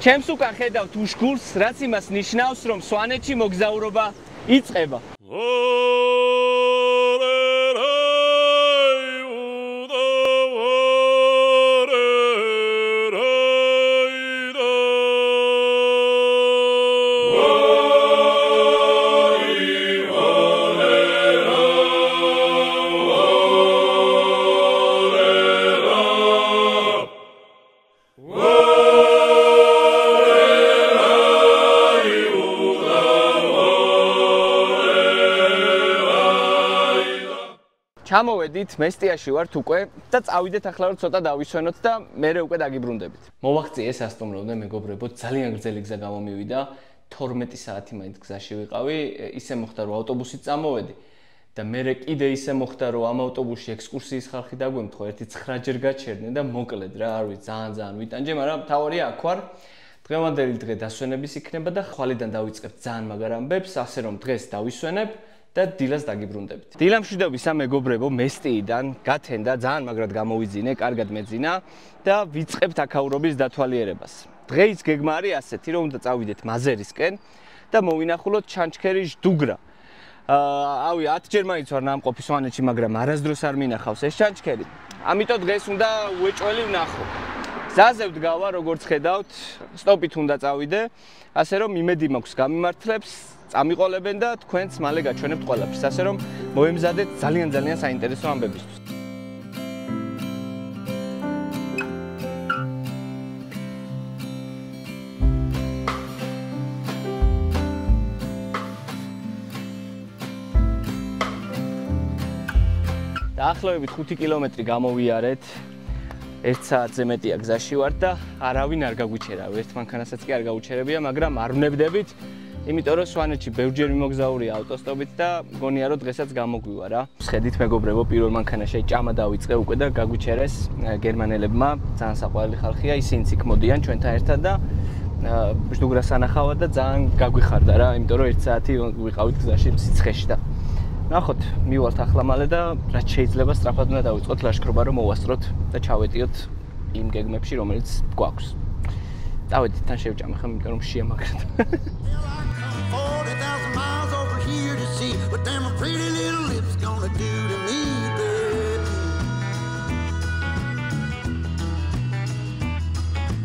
ჩემს უკან ხედავთ უშგულს, რაც იმას ნიშნავს, რომ სვანეთში მოგზაურობა იწყება. ჩამოვედით, მესტიაში ვართ უკვე და წავიდეთ ახლა რომ ცოტა დავისვენოთ და მერე უკვე დაგიბრუნდებით. მოვაღწიე სასტუმრომდე მეგობრებო, ძალიან გრძელი გზა გამომივიდა, 12 საათი მაინც გზაში ვიყავი, ისე მოხდა რომ ავტობუსით წამოვედი და მერე კიდე ისე მოხდა რომ ამ ავტობუსში ექსკურსიის ხალხი დაგვემთხვა, ერთი 9 ჯერ გაჩერდნენ და მოკლედ რა, არ ვიცი, ძალიან ვიტანჯე, მაგრამ თავარია აქ ვარ. დღევანდელი დღე დასვენების იქნება და ხვალიდან დავიწყებთ ძალიან მაგარ ამბებს, ასე რომ დღეს დავისვენებ და დილას დაგიბრუნდებით. დილა მშვიდობისა მეგობრებო, მესტიიდან გათენდა, ძალიან მაგრად გამოვიძინე, კარგად მეძინა და ვიწყებთ აქაურობის დათვალიერებას. დღეის გეგმა არის ასეთი, რომ უნდა წავიდეთ მაზერისკენ და მოვინახულოთ ჩანჩქერის ჟდუგრა. ავი 10 ჯერ მაინც ვარ ნამყოფი სვანეთში, მაგრამ არასდროს არ მინახავს ეს ჩანჩქერი. ამიტომ დღეს უნდა უეჭველი ვნახო. გზაზე ვდგავა, როგორც ხედავთ, სტოპით უნდა წავიდე, ასე რომ იმედი მაქვს გამიმართლებს წამიყოლებენ და თქვენც მალე გაჩვენებთ ყველაფერს, ასე რომ მოემზადეთ ძალიან საინტერესო ამბებისთვის. დაახლოებით 5 კილომეტრი გამოვიარეთ. 1 საათზე მეტია გზაში ვარ და არავინ არ გაგვიჩერა, ერთ მანქანასაც კი არ გაუჩერებია, მაგრამ არ ვნებდებით. იმიტომ რომ სვანეთში ბევრჯერ მიმოგზაურია ავტოსტოპით და მგონია რომ დღესაც გამოგვივა რა. შედით მეგობრებო, პირველ მანქანაში ჭამა დავიწყე უკვე და გაგვიჩერეს გერმანელებმა, ძალიან საყვარელი ხალხია, ისინიც იქ მოდიან ჩვენთან ერთად და ჟდუგრას ანახავად და ძალიან გაგვიხარდა რა, იმიტომ რომ 1 საათი ვიყავით გზაში სიცხეში და ნახოთ, მივალთ ახლა მალე და რაც შეიძლება სწრაფად უნდა დავიწყოთ ლაშქრობა რომ მოვასწროთ და ჩავეტიოთ იმ გეგმებში რომელიც გვაქვს. დავედით თან შევჭამ ხომ, იმიტომ რომ შეამაგრეთ. 40,000 miles over here to see what them pretty little lips gonna do to me, baby.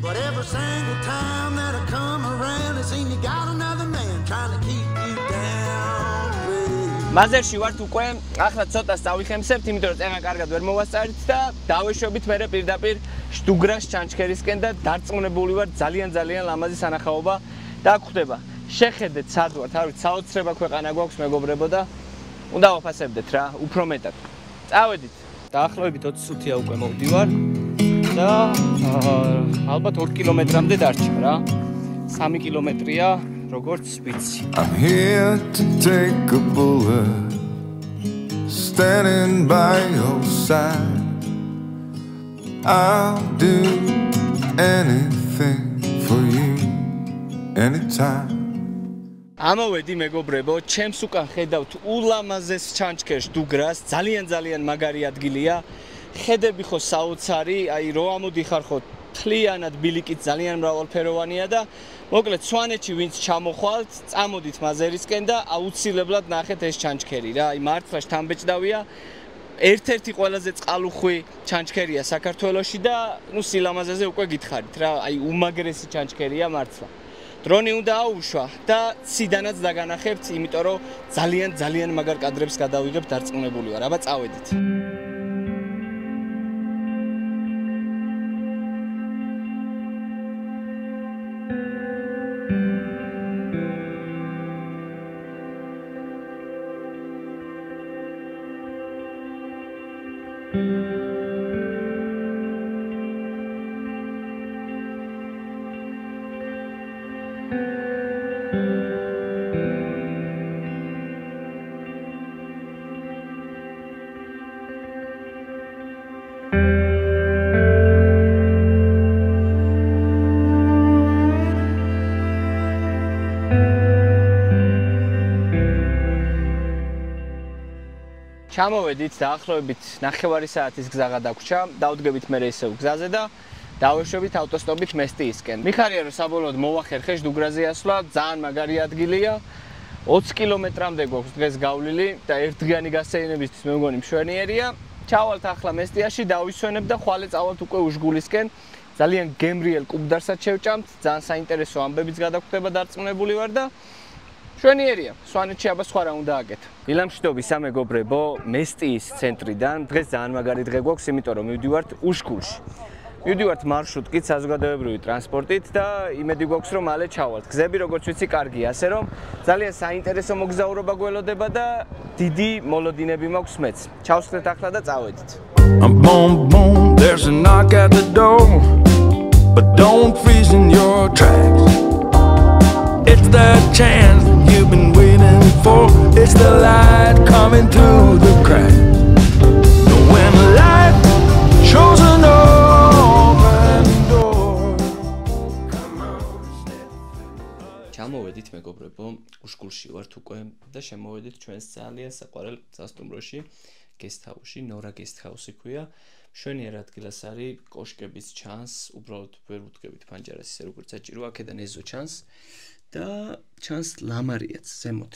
But every single time that I come around, it seems you got another man trying to keep you down, baby. მაზერში ვართ უკვე, ახლა ცოტას წავიხემსებთ, იმიტომ რომ წენა კარგად ვერ მოვასწარით და დავეშვებით მერე პირდაპირ ჟდუგრას ჩანჩქერისკენ და დარწმუნებული ვარ ძალიან ლამაზი სანახაობა დაგხვდება. შეხედეთ სად ვართ, არ ვიცი, საოცრება ქვეყანა გვაქვს მეგობრებო და უნდა ვაფასებდეთ რა, უფრო მეტად. წავედით. დაახლოებით 20 წუთია უკვე მოვდივარ და ალბათ 2 კილომეტრამდე დარჩა რა. 3 კილომეტრია, როგორც ვიცი. I'm here to take a bullet, standing by your side. I'll do anything for you, anytime. ამოვედი მეგობრებო, ჩემს უკან ხედავთ ულამაზეს ჩანჩქერს ჟდუგრას, ძალიან მაგარი ადგილია. ხედები ხო საოცარი, აი რო ამოდიხარ ხო თლიანად ბილიკით ძალიან მრავალფეროვანია და მოკლედ სვანეთში ვინც ჩამოხვალთ, წამოდით მაზერისკენ და აუცილებლად ნახეთ ეს ჩანჩქერი რა. აი მართლა შთამბეჭდავია. ერთ-ერთი ყველაზე წყალუხვი ჩანჩქერია საქართველოში და ნუ სილამაზეზე უკვე გითხარით რა, აი უმაგრესი ჩანჩქერია მართლა. დრონი უნდა აუშვა და ციდანაც დაგანახებთ, იმიტომ რომ ძალიან მაგარ კადრებს გადავიღებ, დარწმუნებული ვარ. აბა წავედით. ჩამოვედით დაახლოებით 9 საათის გზა გადაგვრჩა, დავდგებით მე ისევ გზაზე და დავეშვებით ავტოსტოპით მესტიისკენ. მიხარია რომ საბოლოოდ მოვახერხე ჟდუგრაზე ასვლა, ძალიან მაგარი ადგილია. 20 კილომეტრამდე გვაქვს დღეს გავლილი და ერთდღიანი გასეირნებისთვის მე მგონი მშვენიერია. ჩავალთ ახლა მესტიაში, დავისვენებ და ხვალე წავალთ უკვე უშგულისკენ. ძალიან გემრიელ კუბდარსაც შევჭამთ, ძალიან საინტერესო ამბებიც გადაგხვდება, დარწმუნებული ვარ და მშვენიერია. სვანეთში აბა სხვა რა უნდა აკეთო. ილამშვიდობის სამეგობრებო, მესტიის ცენტრიდან. დღეს ძალიან მაგარი დღე გვაქვს, იმიტომ რომ მივდივართ უშგულში. მივდივართ მარშრუტით, საზოგადოებრივი ტრანსპორტით და იმედი გვაქვს რომ მალე ჩავალთ. გზები როგორც ვიცი კარგია, ასე რომ ძალიან საინტერესო მოგზაურობა გველოდება და დიდი მოლოდინები მაქვს მეც. ჩავსხდეთ ახლა და წავედით. Boom, boom, there's a knock at the door, but don't freeze in your tracks. It's the chance you've been waiting for. It's the light coming through the cracks. When light shows an open door. ჩამოვედით მეგობრებო, უშგულში ვართ უკვე და შემოვედით ჩვენს ძალიან საყვარელ სასტუმროში, guest-house-ში, Nora guest-house-ი ქვია. მშვენიერ ადგილას არის, კოშკების ჩანს, უბრალოდ ვერ ვუდგებით ფანჯარას ისე როგორც საჭიროა, აქედან ეზო ჩანს და ჩანს ლამარიაც ზემოთ.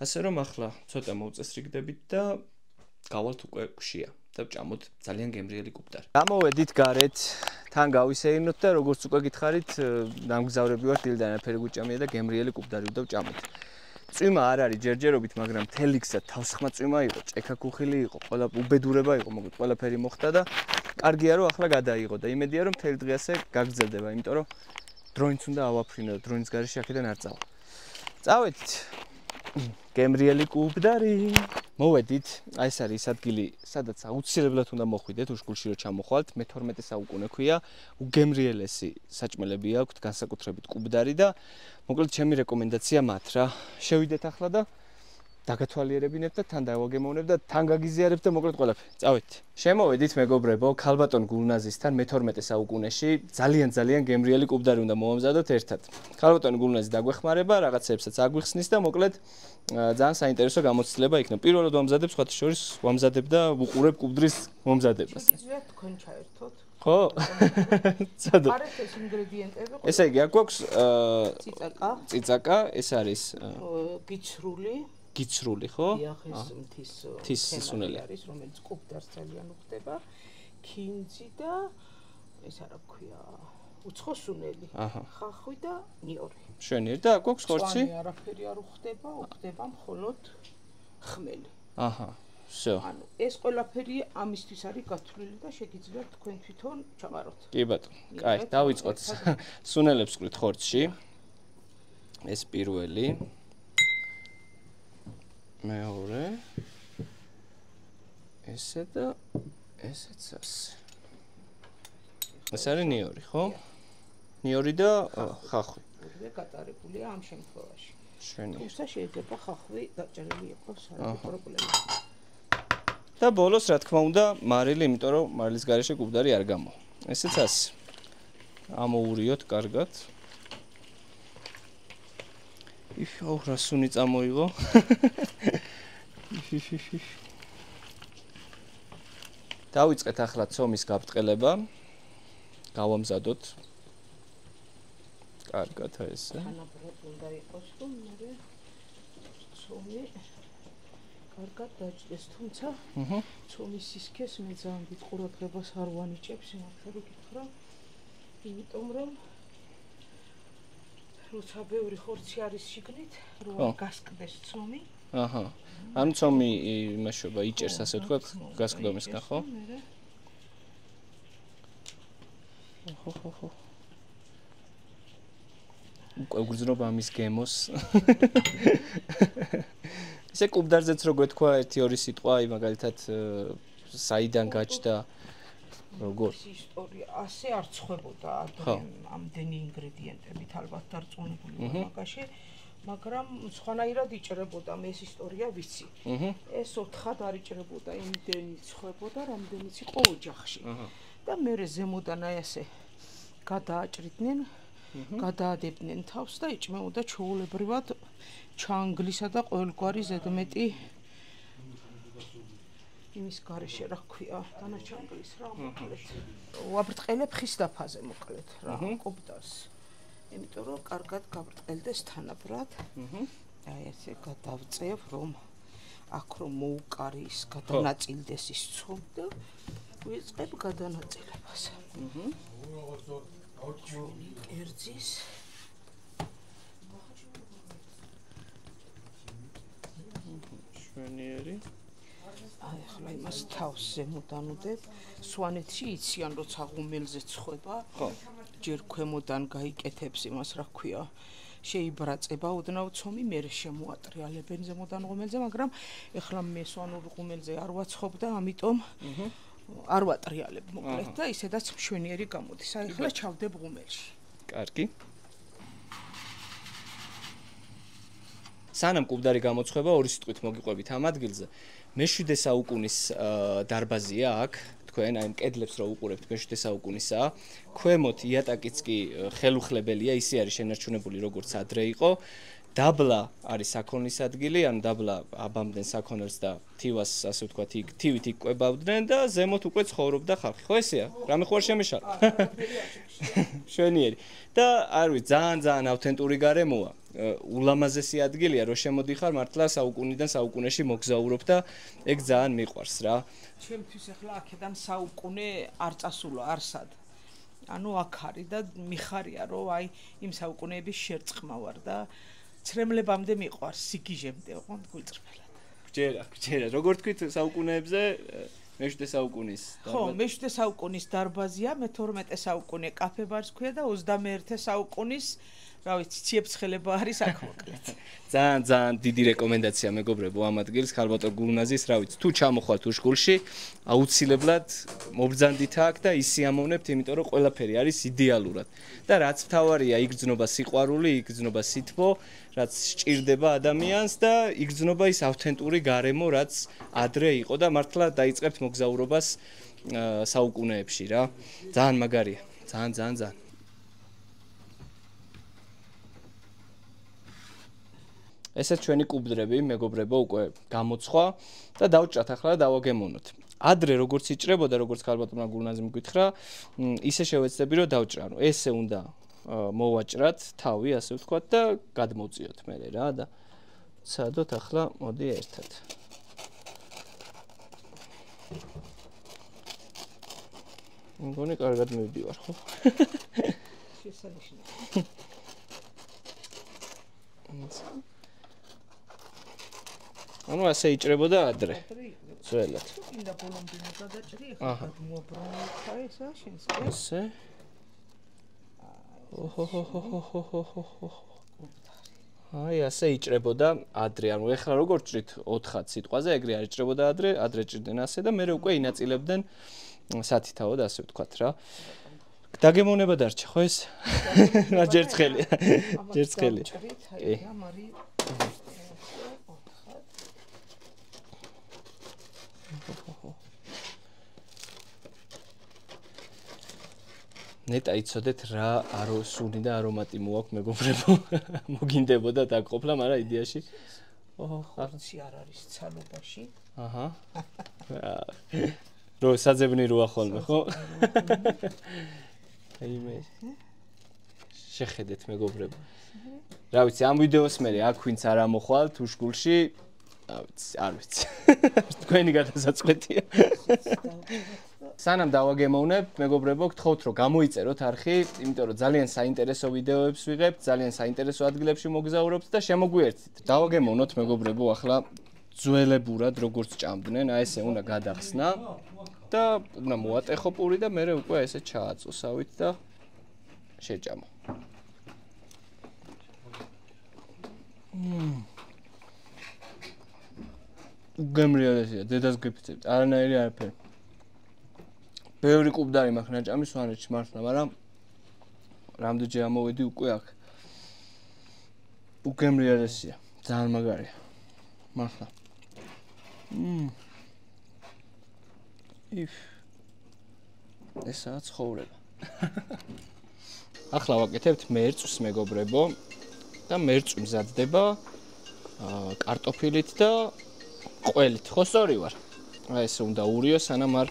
ასე რომ ახლა ცოტა მოვწესრიგდებით და გავალთ უკვე ქვშია და ვჭამოთ ძალიან გემრიელი კუბდარი. გამოვედით გარეთ, თან გავისეირნოთ და როგორც უკვე გითხარით, დამგზავრები ვართ დილიდან არაფერი გუჭამია და გემრიელი კუბდარი ვჭამოთ. წვიმა არ არის ჯერჯერობით, მაგრამ მთელი გზა თავსხმა წვიმა იყო, ჭექა-ქუხილი იყო, ყველა უბედურება იყო, მოკლედ ყველაფერი მოხდა და კარგია რომ ახლა გადაიღო და იმედია რომ მთელი დღე ასე გაგრძელდება, იმიტომ რომ დროინც უნდა ავაფრინო, დროინს გარეშე აქედან არ წავალ. წავედით. გემრიელი კუბდარი. მოვედით, აი ეს არის ადგილი, სადაც აუცილებლად უნდა მოხვიდეთ უშგულში რომ ჩამოხვალთ, მე-12 საუკუნე ქვია, უგემრიელესი საჭმელები აქვთ, განსაკუთრებით კუბდარი და მოკლედ ჩემი რეკომენდაცია მათ რა. შევიდეთ ახლა და დაგათვალიერებინებთ და თან დავაგემოვნებ და თან გაგიზიარებთ და მოკლედ ყველაფერი. წავედით. შემოვედით მეგობრებო, ქალბატონ გულნაზისთან მე-12 საუკუნეში ძალიან გემრიელი კუბდარი უნდა მოვამზადოთ ერთად. ქალბატონ გულნაზი დაგვეხმარება, რაღაცებსაც აგვიხსნის და მოკლედ ძალიან საინტერესო გამოცდილება იქნება. პირველად ვამზადებ, სხვათა შორის ვამზადებ და ვუყურებ კუბდრის მომზადებას. შეიძლება თქვენ ჩაერთოთ. ხო? ცოდო. არეთ ეს ინგრედიენტები. ესე იგი, აქ გვაქვს ციცაკა, ეს არის გიცრული, ხო? დიახ, ეს მთის სუნელი არის, რომელიც კუბდარს ძალიან უხდება. ქინძი და ეს არა ქვია, უცხო სუნელი. ხახვი და ნიორი. მშვენიერი და აქ გვაქვს ხორცი. წვანი არაფერი არ უხდება, უხდება მხოლოდ ხმელი. всё. ანუ ეს ყველაფერი ამისთვის არის გათვლილი და შეგიძლიათ თქვენ თვითონ ჩაყაროთ. კი ბატონო. კაი, დავიწყოთ. სუნელებს ვკრით ხორცში. ეს პირველი. მეორე. ესე და ესეც ასე. ეს არის ნიორი, ხო? ნიორი და ხახვი. ორივე გატარებულია ამ შემთხვევაში. მშვენიერი. თუმცა შეიძლება ხახვი დაჭერილი იყოს, არა პრობლემა. და ბოლოს რა თქმა უნდა მარილი, იმიტომ რომ მარილის გარეშე კუბდარი არ გამო. ესეც ასე. ამოურიოთ კარგად. იფ, რა სუნი წამოიღო. დავიწყეთ ახლა ცომის გაბტყელება. გავამზადოთ. კარგად ესე. თანაბრად უნდა იყოს, რომ მე ცომი კარგად დაჭდეს, თუმცა ცომის სისქეს მე ძალიან დიდ ყურადღებას არ ვანიჭებ, სიმართლე გითხრა, იმიტომ რომ როცა ბევრი ხორცი არის შიგნით, რომ გასკდეს ცომი. ანუ ცომი იმაშობა იჭერს, ასე ვთქვათ, გასკდომისგან, ხო? ხო. უკვე გრძნობა ამის გემოს. ესე კუბდარზეც რო გეთქვა 1-2 სიტყვა, აი მაგალითად საიდან გაჩნდა როგორ ისტორია ასე არ ცხებოდა ამდენი ინგრედიენტებით ალბათ დარწმუნებული ვარ მაგაში, მაგრამ სხვანაირად იჭრებოდა, მე ეს ისტორია ვიცი. ეს 4-ხად არ იჭრებოდა, იმდენი ცხებოდა, რამდენიც იყო ოჯახში. და მერე ზემოდან აი ასე გადააჭრიდნენ, გადაადებდნენ თავს და იჭმეოდა ჩაოლებრივად ჩანგლისა და ყოველგვარი ზედმეტი იმის გარეშე რა ქვია, დანაჩანგლის რა მოკლედ. ვაბრტყელებ ხის დაფაზე მოკლედ რა, კოპტას. იმიტომ რომ კარგად გაბრტყელდეს თანაბრად. აი ესე გადავწევ, რომ აქ რომ მოუკარის, გადანაწილდეს ის ცում და ვიწყებ გადანაწილებას. კერძის შვენიერი. აი ახლა იმას თავს ზემოდან უდებ, სვანეთში იციან როცა ღუმელზე ცხება, ჯერ ქვემოდან გაიკეთებს იმას რა ქვია, შეიბრაწება ოდნავ ცომი, მერე შემოატრიალებენ ზემოდან ღუმელზე, მაგრამ ეხლა მე სვანურ ღუმელზე არ ვაცხობ და ამიტომ არ ვატრიალებ მოკლედ და ისედაც მშვენიერი გამოდის. აი ახლა ჩავდებ ღუმელში. კარგი. სანამ კუბდარი გამოცხება, ორი სიტყვით მოგიყვებით ამ ადგილზე. მე-7 საუკუნის დარბაზია აქ, თქვენ აი კედლებს რო უყურებთ, მე-7 საუკუნისაა. ქვემოთ იატაკიც კი ხელუხლებელია, ისე არის შენარჩუნებული როგორც ადრე იყო. დაბლა არის საქონლის ადგილი, ანუ დაბლა აბამდნენ საქონელს და თივას, ასე ვთქვათ, თივით იკვებავდნენ და ზემოთ უკვე ცხოვრობდა ხალხი. ხო ესეა? რამე ხო არ შემეშალა? შვენიერი. და არ ვიცი, ძალიან ავთენტური გარემოა. ულამაზესი ადგილია, რო შემოდიხარ, მართლა საუკუნიდან საუკუნეში მოგზაურობ და ეგ ძალიან მიყვარს რა. ჩემთვის ახლა აქედან საუკუნე არ წასულა არსად. ანუ აქ არის და მიხარია რომ აი იმ საუკუნეების შერწყმა ვარ და ცრემლებამდე მიყვარს სიგიჟემდე ოღონდ გულწრფელად. გჯერა. როგორ თქვით საუკუნეებზე მე-7 საუკუნის ხო, მე-7 საუკუნის დარბაზია, მე-12 საუკუნე კაფე-ბარს ქვია და 21 საუკუნის რა ვიცი, ციებცხელება არის აქ მოკლედ. ძალიან დიდი რეკომენდაცია მეგობრებო ამ ადგილს, ქალბატონ გულნაზის, რა ვიცი, თუ ჩამოხვათ უშკულში, აუცილებლად მობრძანდით აქ და ისიამოვნებთ, იმიტომ რომ ყველაფერი არის იდეალურად. და რაც მთავარია, იგრძნობა სიყვარული, იგრძნობა სითბო, რაც სჭირდება ადამიანს და იგრძნობა ის ავთენტური გარემო, რაც ადრე იყო და მართლა დაიწყებთ მოგზაურობას საუკუნეებში რა. ძალიან მაგარია. ძალიან. ესეც ჩვენი კუბდრები, მეგობრებო, უკვე გამოცხვა და დავჭრათ ახლა და დავაგემოვნოთ. ადრე როგორც იჭრებოდა, როგორც ქალბატონმა გულნაზიმ გითხრა, ისე შევეცდები რომ დავჭრა. ანუ ესე უნდა მოვაჭრათ თავი, ასე ვთქვათ და გადმოვწიოთ მერე რა და ცადოთ ახლა, მოდი ერთად. მგონი კარგად მივდივარ, ხო? შესანიშნავი. ანუ ასე იჭრებოდა ადრე. ძველად. ინდა ბოლომდე გადაჭრი, ახლა მოაბრუნოთ ესა შენს. ესე. აი ასე იჭრებოდა ადრე. ანუ ეხლა როგორ ჭრით 4 სიტყვაზე, ეგრე არ იჭრებოდა ადრე ჭრდნენ ასე და მე უკვე ინაწილებდნენ სათითაოდ, ასე ვთქვათ რა. დაგემოვნება დარჩა, ხო ეს? ჯერ ცხელია. ჯერ ცხელია. კი. ნეტა იცოდეთ რა სუნი და არომატი მოაქვს მეგობრებო. მოგინდებოდა დაგყოფლა, მაგრამ იდეაში ხორცი არ არის ცალობაში. აჰა. რო საძებნი როა ხოლმე, ხო? აი მე შეხედეთ მეგობრებო. რა ვიცი, ამ ვიდეოს მე აქ ვინც არ ამოხვალთ უშკულში, არ ვიცი. თქვენი გადასაწყვეტია. სანამ დავაგემოვნებ, მეგობრებო, გთხოვთ რომ გამოიწეროთ არხი, იმიტომ რომ ძალიან საინტერესო ვიდეოებს ვიღებთ, ძალიან საინტერესო ადგილებში მოგზაურობთ და შემოგვიერთდით. დავაგემოვნოთ, მეგობრებო, ახლა ძველებურად როგორც ჭამდნენ, აი ესე უნდა გადახსნა და უნდა მოატეხო პური და მერე უკვე ესე ჩააწუსავით და შეჭამო. უგემრიელია, დედას გიფიცებთ, არანაირი არაფერი. ბევრი კუბდარი მაქვს ნაჭამი სვანეთში მართლა, მაგრამ რამდენჯერ ამოვედი უკვე აქ. უგემრიელია, ძალიან მაგარია. მართლა. ესაა ცხოვრება. ახლა ვაკეთებთ მერწვს მეგობრებო და მერწვი მზადდება კარტოფილით და ყველით. ხო სწორი ვარ? აი ესე უნდა ურიო, სანამ არ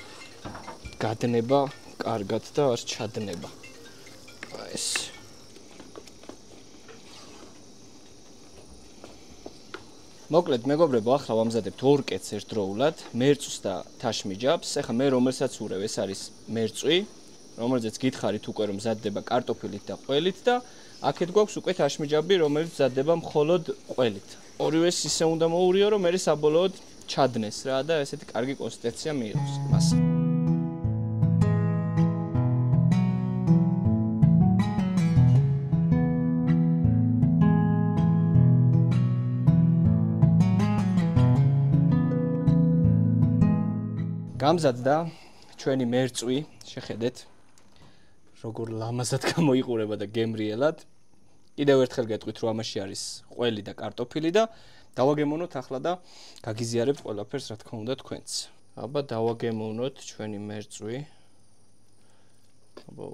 გადნება კარგად და არ ჩადნება. აი ეს. მოკლედ, მეგობრებო, ახლა ვამზადებთ ორ კეთს ერთდროულად, მერწვს და თაშმიჯაბს. ეხლა მე რომელსაც ურევ, ეს არის მერწვი, რომელზეც გითხარით უკვე რომ მზადდება კარტოფილით და ყველით და აქეთ გვაქვს უკვე თაშმიჯაბი, რომელიც მზადდება მხოლოდ ყველით. ორივეს ისე უნდა მოურიო, რომ მე საბოლოოდ ჩადნეს რა და ესეთი კარგი კონსისტენცია მიიღოს მას. გამზადდა ჩვენი მერწვი, შეხედეთ, როგორ ლამაზად გამოიყურება და გემრიელად. კიდევ ერთხელ გეტყვით, რომ ამაში არის ყველი და კარტოფილი და დავაგემოვნოთ ახლა და გაგიზიარებთ ყველაფერს, რა თქმა უნდა, თქვენც. აბა დავაგემოვნოთ ჩვენი მერწვი. აბა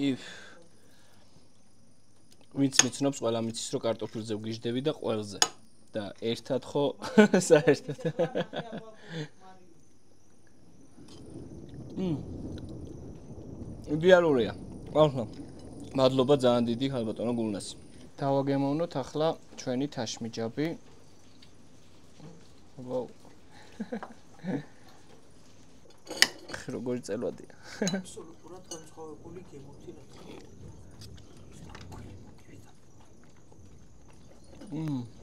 ეს ვინც მიცნობს, ყველა მიცის, რომ კარტოფილზე ვგიჟდები და ყველზე. და ერთად ხო საერთოდ. იდეალურია. ახლა მადლობა ძალიან დიდი ხალბატონო გულნას. დავაგემოვნოთ ახლა ჩვენი თაშმიჯაბი. ვაუ. როგორი წელვადია. აბსოლუტურად განსხვავებული გემოთი რა თქმა უნდა.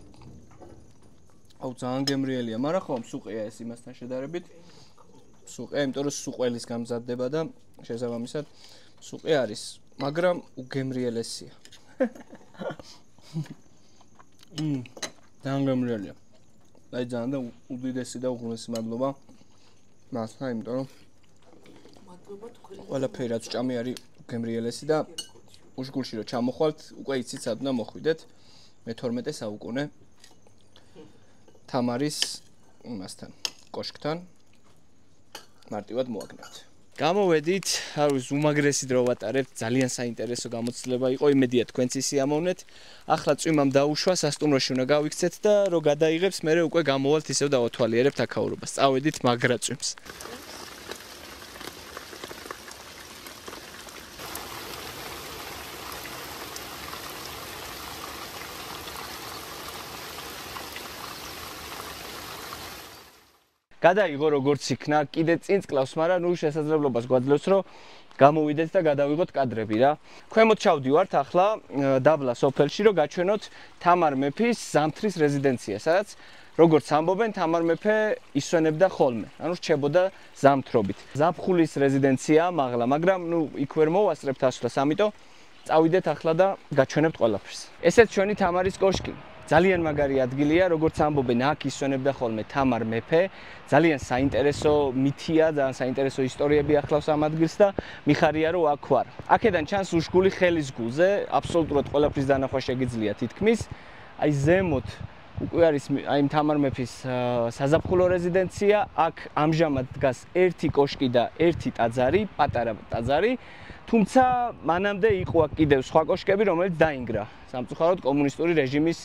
აუ ძალიან გემრიელია, მაგრამ ხო მსუყია ეს იმასთან შედარებით. მსუყია, იმიტომ რომ სუყელის გამზადდება და შესაბამისად მსუყი არის, მაგრამ უგემრიელესია. ძალიან გემრიელია. აი ძალიან და უდიდესი და უღრმესი მადლობა. მასთან, იმიტომ რომ ყველაფერი რაც ჭამი არის გემრიელესი და უშგულში რომ ჩამოხვალთ, უკვე იცით სად უნდა მოხვიდეთ. მე-12 საუკუნე თამარის იმასთან, კოშკთან მარტივად მოაგნებთ. გამოვედით, არ ვიცი, უმაგრესი დრო ვატარებთ, ძალიან საინტერესო გამოცდილება იყო, იმედია თქვენც ისიამოვნეთ. ახლა წვიმამ დაუშვა, სასტუმროში უნდა გავიქცეთ და რო გადაიღებს, მე უკვე გამოვალთ ისევ დავათვალიერებთ აქაურობას. წავედით მაგრა წვიმს. გადაიღო როგორც იქნა, კიდე წინ წკლავს, მაგრამ ნუ შესაძლებლობას გვაძლევს, რომ გამოვიდეთ და გადავიღოთ კადრები რა. ქვემოთ ჩავდივართ ახლა დაბლა სოფელში, რომ გაჩვენოთ თამარ მეფის ზამთრის რეზიდენცია, სადაც როგორც ამბობენ, თამარ მეფე ისვენებდა ხოლმე, ანუ რჩებოდა ზამთრობით. ზაფხულის რეზიდენცია მაღლა, მაგრამ ნუ იქ ვერ მოვასწრებთ ასვლას, ამიტომ წავიდეთ ახლა და გაჩვენებთ ყველაფერს. ესეც ჩვენი თამარის კოშკი. ძალიან მაგარი ადგილია, როგორც ამბობენ, აქ ისვენებდა ხოლმე თამარ მეფე. ძალიან საინტერესო მითია, ძალიან საინტერესო ისტორიები ახლავს ამ ადგილს და მიხარია, რომ აქ ვარ. აქედან ჩანს უშგული ხელის გულზე, აბსოლუტურად ყველაფრის დანახვა შეგიძლია თითქმის. აი ზემოთ უკვე არის აი თამარ მეფის საზაფხულო რეზიდენცია. აქ ამჟამად დგას ერთი კოშკი და ერთი ტაძარი, პატარა ტაძარი. თუმცა მანამდე იყო აქ კიდევ სხვა კოშკები, რომელიც დაინგრა სამწუხაროდ კომუნისტური რეჟიმის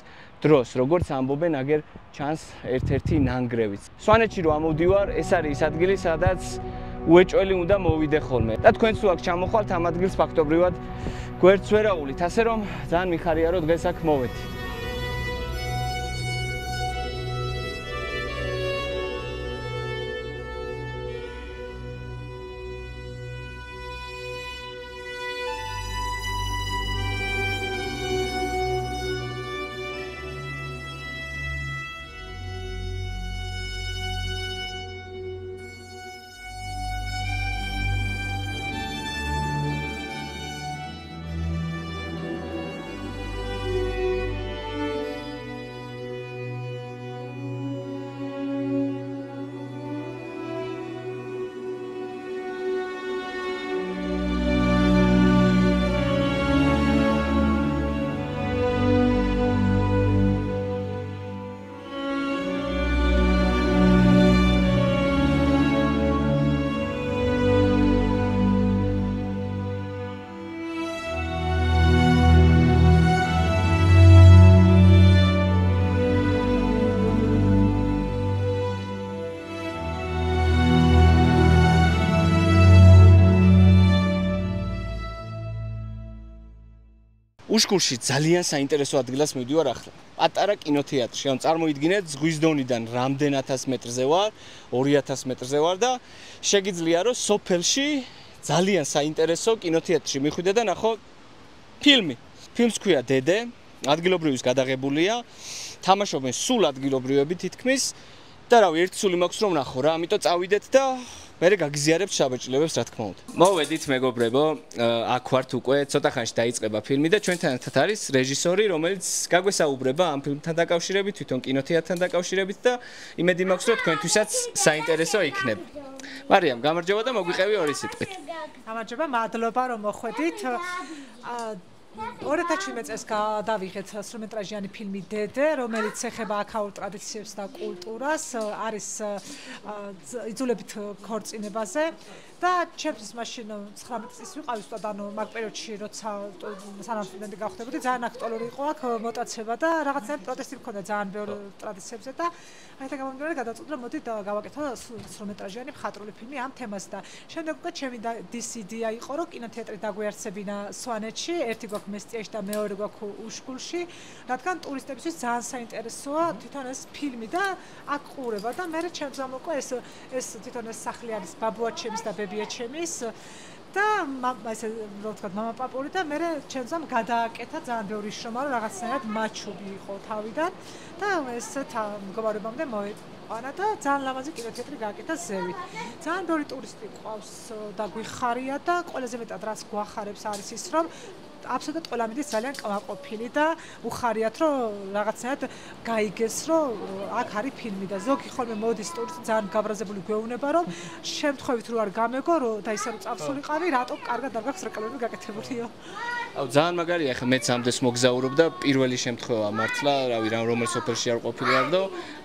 დროს, როგორც ამბობენ, აგერ ჩანს ერთ-ერთი ნანგრევიც. სვანეთში რო ამოვდივარ, ეს არის ის ადგილი, სადაც უეჭველი უნდა მოვიდე ხოლმე. და თქვენც თუ აქ ჩამოხვალთ, ამ ადგილს ფაქტობრივად გვერდს ვერაულით, ასე რომ ძალიან მიხარია, რომ დღეს აქ მოვედი. უშკულში ძალიან საინტერესო ადგილას მივდივარ ახლა. პატარა კინოთეატრში, ანუ წარმოიდგინეთ ზღვის დონიდან რამდენ 1000 მეტრზე ვარ, 2000 მეტრზე ვარ და შეგიძლია რომ სოფელში ძალიან საინტერესო კინოთეატრში მიხვიდე და ნახო ფილმი. ფილმს ქვია დედე, ადგილობრივის გადაღებულია, თამაშობენ სულ ადგილობრივები თითქმის და რავი, ერთი სული მაქვს რომ ნახო რა, ამიტომ წავიდეთ და მერე გაგიზიარებთ შაბაჭილებებს რა თქმა უნდა. მოვედით მეგობრებო, აქ ვართ უკვე, ცოტა ხანში დაიწყება ფილმი და ჩვენთან ერთად არის რეჟისორი, რომელიც გაგვესაუბრება ამ ფილმთან დაკავშირებით, თვითონ კინოთეატრთან დაკავშირებით და იმედი მაქვს რომ თქვენთვისაც საინტერესო იქნება. მარიამ, გამარჯობა და მოგვიყევი ორი სიტყვით. გამარჯობა, მადლობა რომ მოხვედით. 2017 წელს გადავიღეთ სრულმეტრაჟიანი ფილმი დედე, რომელიც ეხება აქაურ ტრადიციებს და კულტურას, არის იძულებით ქორწინებაზე და ჩემთვის მაშინ 19 წლის ვიყავი ზუსტად, ანუ მაგ პერიოდში როცა სანამ სტუდენტი გავხდებოდი, ძალიან აქტუალური იყო აქ მოტაცება და რაღაცნაირად პროტესტი მქონდა ძალიან ბევრ ტრადიციებზე და აი და გამომდინარე გადაწყვიტე რომ მოდი გავაკეთო სრულმეტრაჟიანი მხატვრული ფილმი ამ თემაზე და შემდეგ უკვე ჩემი იდეა იყო რომ კინოთეატრი დაგვიარსებინა სვანეთში, ერთი გვაქვს მესტიაში და მეორე გვაქვს უშკულში, რადგან ტურისტებისთვის ძალიან საინტერესოა თვითონ ეს ფილმი და აქ ყურება და მე ჩემს გამოკვა ეს თვითონ ეს სახლი არის ბაბუაჩემის და ბებიაჩემის და ესე რა ვთქვა მამა პაპური და მე ჩემსამ გადააკეთა ძალიან ბევრი შრომა რომ რაღაცნაირად მაჩუბი იყო თავიდან და ესეთ მდგომარეობამდე მოვიყვანა და ძალიან ლამაზი კინოთეატრი გააკეთა ზევით. ძალიან ბევრი ტურისტი ყავს და გვიხარია და ყველაზე მეტად რაც გვახარებს არის ის რომ აბსოლუტურად ყველა მიდის ძალიან კმაყოფილი და უხარიათ რომ რაღაცნაირად გაიგეს რომ აქ არის ფილმი და ზოგი ხოლმე მოდის ტურისტი ძალიან გაბრაზებული გვეუბნება რომ შემთხვევით რო არ გამეგო რომ და ისე რომ წავსულიყავი რატო კარგად არ გაქვს რეკლამები გაკეთებულიო. აუ ძალიან მაგარია, ახლა მეც ამდენს მოგზაურობ და პირველი შემთხვევა მართლა, რავი, რომელ სოფელში არ ყოფილი არ და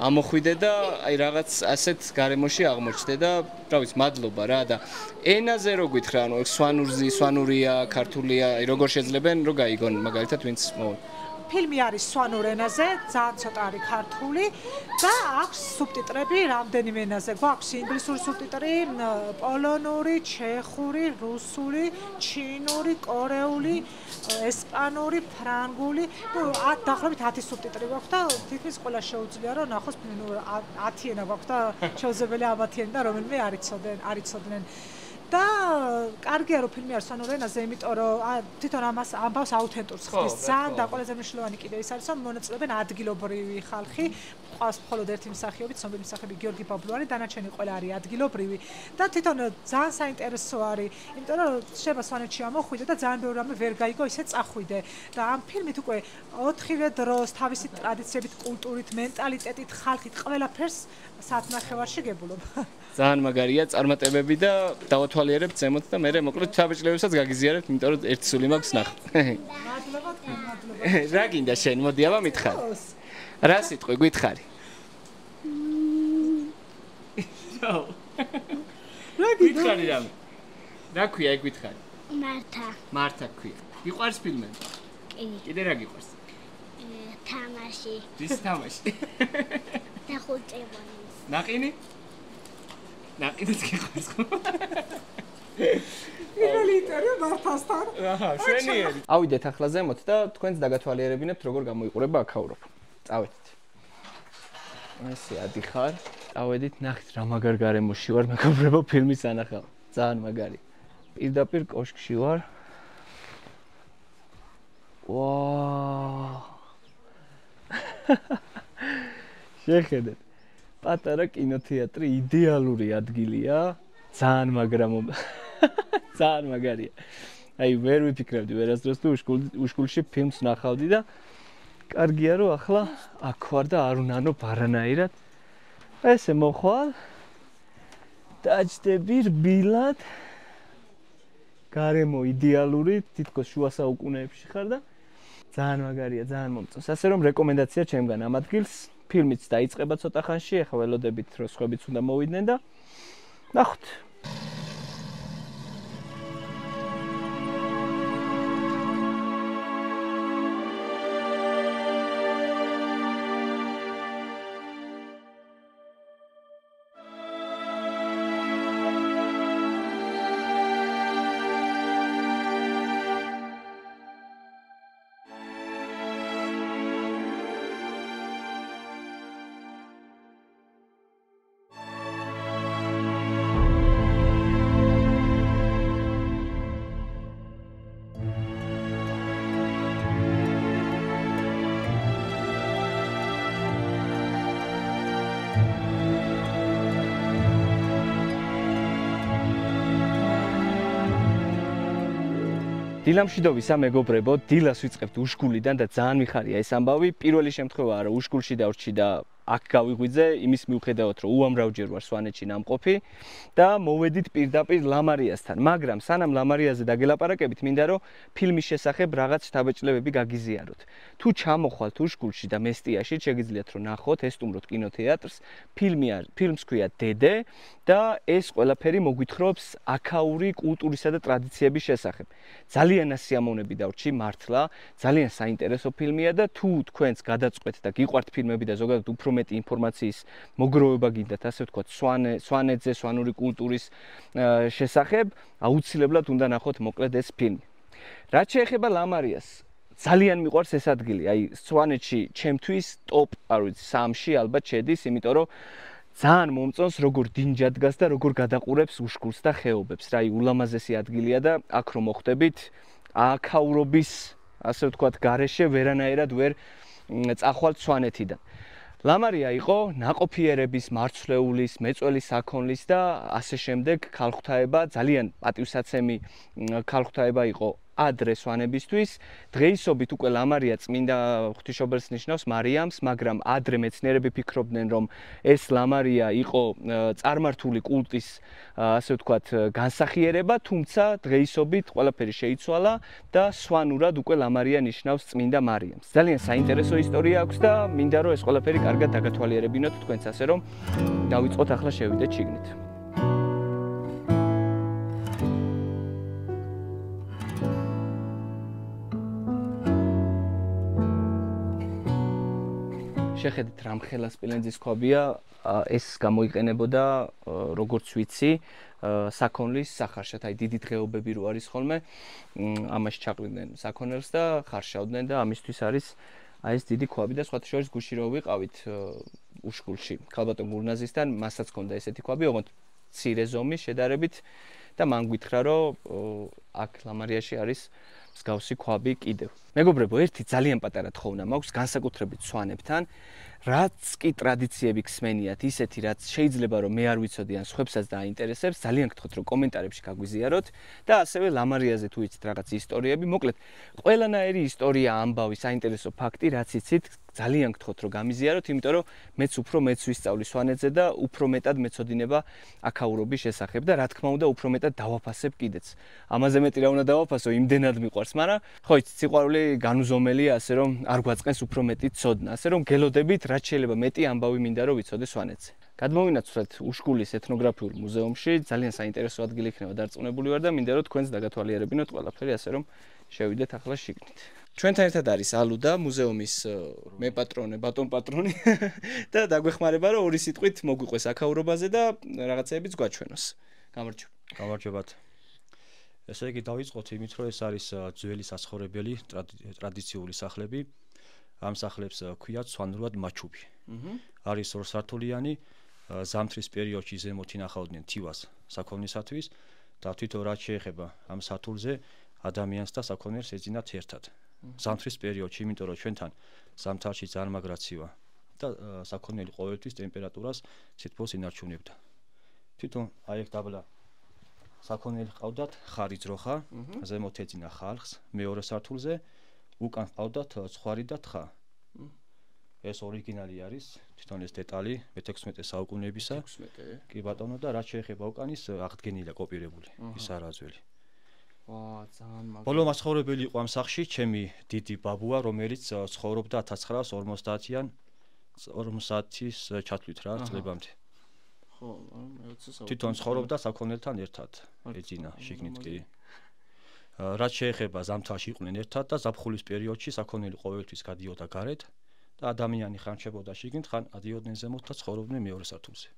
ამოხვიდე და აი რაღაც ასეთ გარემოში აღმოჩნდე და რა ვიცი, მადლობა რა და ენაზე რო გითხრა, ანუ სვანურია, ქართულია, აი როგორ შეძლებენ რომ გაიგონ მაგალითად ვინც ფილმი არის სვანურ ენაზე, ძალიან ცოტა არის ქართული და აქვს სუბტიტრები რამდენიმე ენაზე. გვაქვს ინგლისური სუბტიტრი, პოლონური, ჩეხური, რუსული, ჩინური, კორეული, ესპანური, ფრანგული, ну, დაახლოებით 10 სუბტიტრი გვაქვს და თითქმის ყველა შეუძლია რომ ნახოს ფილმი, ну, 10 ენა გვაქვს და შეუძლებელი ამ 10 ენიდან რომელიმე არ იცოდნენ. და კარგია რომ ფილმი არის სვანურ ენაზე, იმიტომ რომ თვითონ ამას ამბავს აუთენტურს ხდის ძალიან და ყველაზე მნიშვნელოვანი კიდე ის არის რომ მონაწილეობენ ადგილობრივი ხალხი, ყავს მხოლოდ ერთი მსახიობი, ცნობილი მსახიობი გიორგი ბაბლუარი, დანარჩენი ყველა არის ადგილობრივი და თვითონ ძალიან საინტერესო არის, იმიტომ რომ შეიძლება სვანეთში ამოხვიდე და ძალიან ბევრი რამე ვერ გაიგო, ისე წახვიდე და ამ ფილმით უკვე 4-ვე დროს თავისი ტრადიციებით, კულტურით, მენტალიტეტით, ხალხით ყველაფერს საათნახევარში გებულობ. ძალიან მაგარია წარმატებები და დავათვალიერებთ ზემოთ და მე მოკლედ შაბაჭილებსაც გაგიზიარებთ, იმიტომ რომ ერთი სული მაქვს ნახო. მადლობა. რა გინდა შენ? მოდი აბა მითხარი. რა სიტყვი გითხარი? რა გითხარი რამე? რა ქვია ეგ გითხარი? მართა ქვია. გიყვარს ფილმები? კი. კიდე რა გიყვარს? თამაში. ვის თამაში? და ხუთევანი. ნაყინი? ნაყინიც გიყვარს ხო? პირველი ინტერვიუ მართასთან. აჰა, შენიერი. ავიდეთ ახლა ზემოთ და თქვენს დაგათვალიერებინებთ როგორ გამოიყურება აქაურობა. წავედით. ესე ადიხარ. წავედით, ნახეთ რა მაგარ გარემოში ვარ, მეგობრებო, ფილმის ანახავ. ძალიან მაგარი. პირდაპირ კოშკში ვარ. ვაუ. შეხედეთ. პატარა კინოთეატრი იდეალური ადგილია. ძალიან ძალიან მაგარია. აი ვერ ვიფიქრებდი ვერასდროს თუ უშკულში ფილმს ნახავდი და კარგია რომ ახლა აქ ვარ და არ უნანო არანაირად. ესე მოხვალ. დაჯდები რბილად. გარემო იდეალური, თითქოს შუა საუკუნეებში ხარ და ძალიან მაგარია, ძალიან მომწონს. ასე რომ რეკომენდაცია ჩემგან ამ ადგილს. ფილმიც დაიწყება ცოტა ხანში, ახლა ველოდებით რომ სხვაებიც უნდა მოვიდნენ და ნახოთ. დილამშვიდობისა მეგობრებო, დილას ვიწყებთ უშგულიდან და ძალიან მიხარია ეს ამბავი. პირველი შემთხვევაა რომ უშგულში დავრჩი და აქ გავიღვიძე, იმის მიუხედავად რომ უამრავჯერ ვარ სვანეთში ნამყოფი და მოვედით პირდაპირ ლამარიასთან. მაგრამ სანამ ლამარიაზე დაგელაპარაკებით, მინდა რომ ფილმის შესახებ რაღაც შთაბეჭდილებები გაგიზიაროთ. თუ ჩამოხვალთ უშგულში და მესტიაში, შეგიძლიათ რომ ნახოთ, ესტუმროთ კინოთეატრს. ფილმს ქვია დედე და ეს ყველაფერი მოგვითხრობს აქაური კულტურისა და ტრადიციების შესახებ. ძალიან ასიამოვნები დავრჩი მართლა, ძალიან საინტერესო ფილმია და თუ თქვენს გადაწყვეტ და გიყვართ ფილმები და ზოგადად უფრო მეტი ინფორმაციის მოგროვება გინდათ, ასე ვთქვათ, სვანეთზე, სვანური კულტურის შესახებ, აუცილებლად უნდა ნახოთ მოკლედ ეს ფილმი. რაც შეეხება ლამარიას, ძალიან მიყვარს ეს ადგილი, აი სვანეთში ჩემთვის ტოპ, არ ვიცი, 3-ში ალბათ შედის, იმიტომ რომ ძალიან მომწონს როგორ დინჯად დგას და როგორ გადაყურებს უშგულს და ხეობებს. რა, ულამაზესი ადგილია და აქ რომ მოხვდებით, აქაურობის, ასე ვთქვათ, გარეშე ვერანაირად ვერ წახვალთ სვანეთიდან. ლამარია იყო ნაყოფიერების, მარცვლეულის, მეწველის საქონლის და ასე შემდეგ ქალღმრთაება, ძალიან პატივსაცემი ქალღმრთაება იყო ადრე სვანებისთვის. დღეისობით უკვე ლამარია წმინდა ღვთისმშობელს ნიშნავს მარიამს, მაგრამ ადრე მეცნიერები ფიქრობდნენ, რომ ეს ლამარია იყო წარმართული კულტის, ასე ვთქვათ, განსახიერება, თუმცა დღეისობით ყველაფერი შეიცვალა და სვანურად უკვე ლამარია ნიშნავს წმინდა მარიამს. ძალიან საინტერესო ისტორია აქვს და მინდა რომ ეს ყველაფერი კარგად დაგათვალიერებინოთ თქვენც, ასე რომ დავიწყოთ ახლა შევიდეთ შიგნით. შეხედეთ რა მხელა სპილენძის ქვაბია, ეს გამოიყენებოდა როგორც ვიცი საქონლის სახარშად, აი დიდი დღეობები რო არის ხოლმე, ამაში ჩაყრიდნენ საქონელს და ხარშავდნენ და ამისთვის არის აი ეს დიდი ქვაბი და სხვათა შორის გუში რო ვიყავით უშგულში ქალბატონ გურნაზისთან, მასაც ჰქონდა ესეთი ქვაბი, ოღონდ მცირე ზომის შედარებით და მან გითხრა რომ აქ ლამარიაში არის მსგავსი ქვაბი კიდევ. მეგობრებო, ერთი ძალიან პატარა თხოვნა მაქვს განსაკუთრებით სვანებთან, რაც კი ტრადიციები გსმენიათ, ისეთი რაც შეიძლება რომ მე არ ვიცოდი ან სხვებსაც დააინტერესებს, ძალიან გთხოვთ რომ კომენტარებში გაგვიზიაროთ და ასევე ლამარიაზე თუ იცით რაღაც ისტორიები, მოკლედ ყველანაირი ისტორია, ამბავი, საინტერესო ფაქტი, რაც იცით, ძალიან გთხოვთ რომ გამიზიაროთ, იმიტომ რომ მეც ვისწავლი სვანეთზე და უფრო მეტად მეცოდინება აქაურობის შესახებ და რა თქმა უნდა უფრო მეტად დავაფასებ კიდეც. ამაზე მეტი რა უნდა დავაფასო, იმდენად მიყვარს, მაგრამ ხო იცით, სიყვარული განუზომელია, ასე რომ არ გვაწყენს უფრო მეტი ცოდნა, ასე რომ გელოდებით რაც შეიძლება მეტი ამბავი მინდა რომ ვიცოდე სვანეთზე. გადმოვინაცვლეთ უშგულის ეთნოგრაფიულ მუზეუმში, ძალიან საინტერესო ადგილი იქნება დარწმუნებული ვარ და მინდა რომ თქვენს დაგათვალიერებინოთ ყველაფერი, ასე რომ შევიდეთ ახლა შიგნით. ჩვენთან ერთად არის ალუ და მუზეუმის მეპატრონე, ბატონ პატრონი და დაგვეხმარება რომ ორი სიტყვით მოგვიყვეს აქაურობაზე და რაღაცეებიც გვაჩვენოს. გამარჯობათ. ესე იგი დავიწყოთ იმით, რომ ეს არის ძველი საცხოვრებელი ტრადიციული სახლები. ამ სახლებს ქვიათ სვანურად მაჩუბი. არის ორსართულიანი, ზამთრის პერიოდში ზემოთ ინახავდნენ თივას საქონლისათვის და თვითონ რაც შეეხება ამ სართულზე ადამიანს და საქონელს ეძინათ ერთად. ზამთრის პერიოდში, იმიტომ რომ ჩვენთან ზამთარში ძალიან მაგრაცივა და საქონელი ყოველთვის ტემპერატურას სითბოს ინარჩუნებდა. თვითონ აი ეგ დაბლა საქონელი ყავდათ ხარი ძროხა, ზემოთ ეძინა ხალხს, მეორე სართულზე უკან ყავდათ ცხვარი და თხა. ეს ორიგინალი არის, თვითონ ეს დეტალი მე-16 საუკუნეებისა. კი ბატონო და რაც შეეხება უკანის აღდგენილია კოპირებული, ის არაა ძველი. ძალიან მაგარი. ბოლო მაცხოვრებელი იყო ამ სახლში ჩემი დიდი ბაბუა, რომელიც ცხოვრობდა 1950-ის ჩათვლით რა წლებამდე. ხო, მე-20 თვითონ ცხოვრობდა საქონელთან ერთად, ეძინა შიგნით კი. რაც შეეხება ზამთარში იყვნენ ერთად და ზაფხულის პერიოდში საქონელი ყოველთვის გადიოდა გარეთ და ადამიანი ხან შებოდა შიგნით, ხან ადიოდნენ ზემოთ და ცხოვრობდნენ მეორე სართულზე.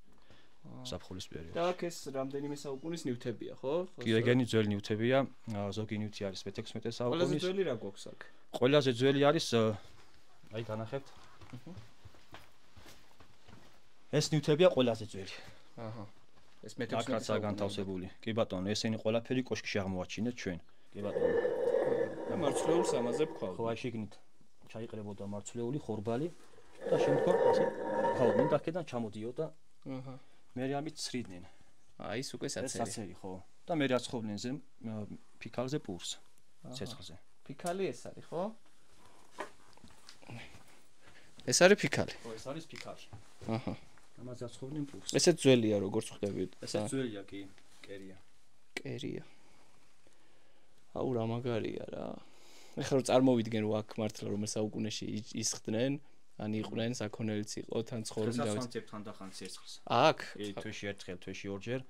ზაფხულის პერიოდში. და აქ ეს რამდენიმე საუკუნის ნივთებია, ხო? კი, ეგენი ძველი ნივთებია, ზოგი ნივთი არის მე-16 საუკუნის. ყველაზე ძველი რა გვაქვს აქ? ყველაზე ძველი არის აი განახებთ. ეს ნივთებია ყველაზე ძველი. აჰა. ეს მე-16 აკაცაა განთავსებული. კი ბატონო, ესენი ყველაფერი კოშკში აღმოაჩინეთ ჩვენ. კი ბატონო. და მარცვლეულს ამაზე ვქვალ. ხო, აი შიგნით ჩაიყრებოდა მარცვლეული ხორბალი და შემდგომ ასე ხავდნენ და აქედან ჩამოდიოდა. აჰა. მე ამით ცრიდნენ. აი ეს უკვე საცერი. საცერი ხო. და მე აცხობდნენ ზე ფიქალზე პურს. ცეცხლზე. ფიქალი ეს არის, ხო? ეს არის ფიქალი. ხო, ეს არის ფიქალი. აჰა. ამაზე აცხოვრდნენ პულს. ესეც ძველია, როგორც ხვდები. ესეც ძველია კი, კერია. კერია. აუ რა მაგარია რა. ეხლა რომ წარმოვიდგენ რომ აქ მართლა რომ საუკუნეში ისხდნენ, ან იყვნენ საქონელიც იყო, თან ცხოვრობდნენ დავით. ეს თანდახან ცეცხლს. აქ? კი, თვეში ერთხელ, თვეში ორჯერ.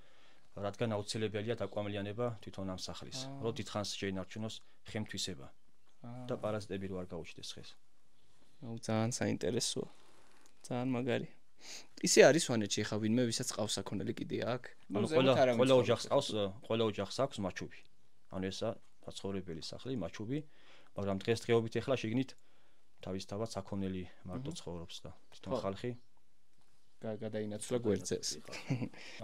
რადგან აუცილებელია დაკვამლიანება თვითონ ამ სახლის. რომ დიდხანს შეინარჩუნოს ხემთვისება. და პარაზიტები რო არ გაუჩნდეს ხეს. აუ ძალიან საინტერესოა. ძალიან მაგარია. ისე არის სვანეთში ხა ვინმე ვისაც ყავს საქონელი კიდე აქ? ანუ ყველა ოჯახს ყავს, ყველა ოჯახს აქვს მაჩუბი. ანუ ესა საცხოვრებელი სახლი, მაჩუბი, მაგრამ დღესდღეობით ეხლა შიგნით თავისთავად საქონელი მარტო ცხოვრობს და თვითონ ხალხი გადაინაცვლა გვერდზეც.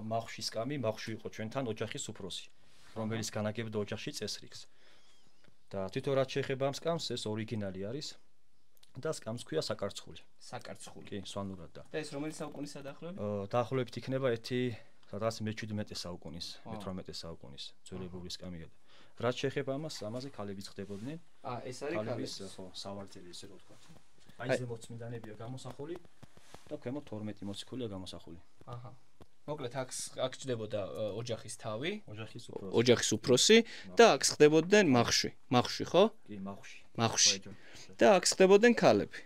მახში სკამი, მახში იყო ჩვენთან ოჯახის უფროსი, რომელიც განაგებდა ოჯახში წესრიგს. და თვითონ რაც შეეხება ამ სკამს, ეს ორიგინალი არის და სკამს ქვია საკარცხული. საკარცხული. კი, სვანურად და. და ეს რომელი საუკუნისა დაახლოებით? დაახლოებით იქნება ერთი სადღაც მე-17 საუკუნის, მე-18 საუკუნის ძველებური სკამია. რაც შეეხება ამაზე ქალებიც ხდებოდნენ. ეს არის ქალების ხო, სავარძელი ესე რო ვთქვა. აი ზემოთ წმინდანებია გამოსახული და ქვემოთ 12 მოციქულია გამოსახული. აჰა. მოკლედ აქ ჩდებოდა ოჯახის თავი, ოჯახის უფროსი და აქ ხდებოდნენ მახში, ხო? კი, მახში. მახში. და აქ ხდებოდნენ ქალები.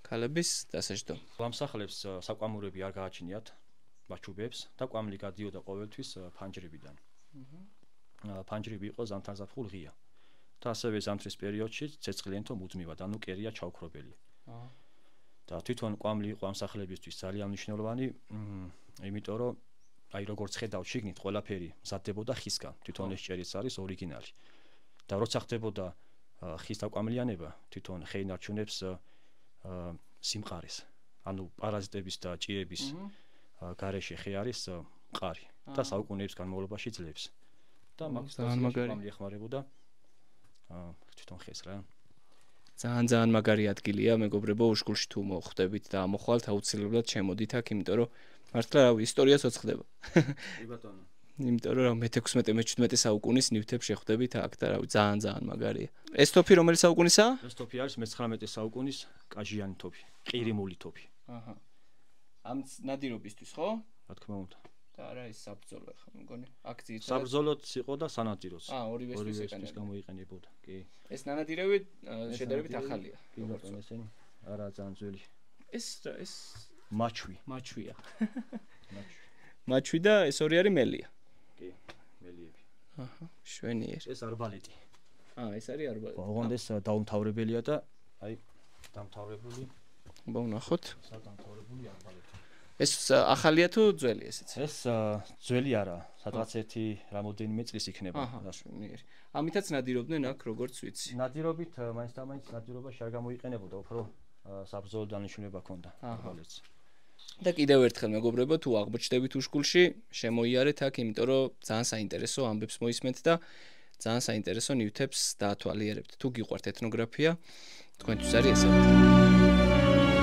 ქალების დასაჯდო. ამ სახლებს საკვამურები არ გააჩნიათ მაჩუბებს და კვამლი გადიოდა ყოველთვის ფანჯრებიდან. ფანჯრები იყო ზამთარზაფხულ ღია. და ასევე ზამთრის პერიოდში ცეცხლიანთო მუდმივად, ანუ კერია ჩაუქრობელი. და თვითონ კვამლი იყო ამ სახლებისთვის ძალიან მნიშვნელოვანი, იმიტომ რომ აი როგორც ხედავთ შიგნით ყველაფერი მზადდებოდა ხისგან. თვითონ ეს ჭერიც არის ორიგინალი. და როცა ხდებოდა ხის დაკვამლიანება, თვითონ შეინარჩუნებს სიმყარეს. ანუ პარაზიტების და ჭიების გარეშე ხე არის მყარი და საუკუნეების განმავლობაში ძლებს. და ძალიან მაგარი ეხმარებოდა თვითონ ხეს რა. ძალიან მაგარი ადგილია, მეგობრებო, უშკულში თუ მოხვდებით და ამოხვალთ, აუცილებლად შემოდით აქ, იმიტომ რომ მართლა რავი, ისტორიაც ოცხდება. კი ბატონო. იმიტომ რომ მე-16 მე-17 საუკუნის ნივთებს შეხვდებით აქ და რავი, ძალიან მაგარია. ეს თოფი რომელი საუკუნისაა? ეს თოფი არის მე-19 საუკუნის კაჟიანი თოფი, ყირიმული თოფი. აჰა. ამ ნადირობისთვის, ხო? რა თქმა უნდა. და არა ეს საბრძოლო ხა მგონი. აქ ძირითადად საბრძოლოც იყო და სანადიროც. ორივესთვის გამოიყენებოდა. კი. ეს ნანადირები შედარებით ახალია. კი ბატონო, ესენი არა ძალიან ძველი. ეს მაჩვია. მაჩვი და ეს ორი არის მელია. კი, მელიები. აჰა, შვენიერი. ეს არბალეტი. ეს არის არბალეტი. ოღონდ ეს დაუმთავრებელია და აი დამთავრებული. ნახოთ. დამთავრებული არბალეტი. ეს ახალია თუ ძველი ესეც? ეს ძველი არა, სადღაც ერთი რამოდენიმე წლის იქნება. შვენიერი. ამითაც ნადირობდნენ აქ, როგორც ვიცი. ნადირობით მაინც და მაინც ნადირობაში არ გამოიყენებოდა, უფრო საბრძოლო დანიშნულება ჰქონდა არბალეტს. და კიდევ ერთხელ მეგობრებო, თუ აღმოჩნდებით უშკულში, შემოიარეთ აქ, იმიტომ რომ ძალიან საინტერესო ამბებს მოისმენთ და ძალიან საინტერესო ნივთებს დაათვალიერებთ. თუ გიყვართ ეთნოგრაფია, თქვენთვის არის ეს.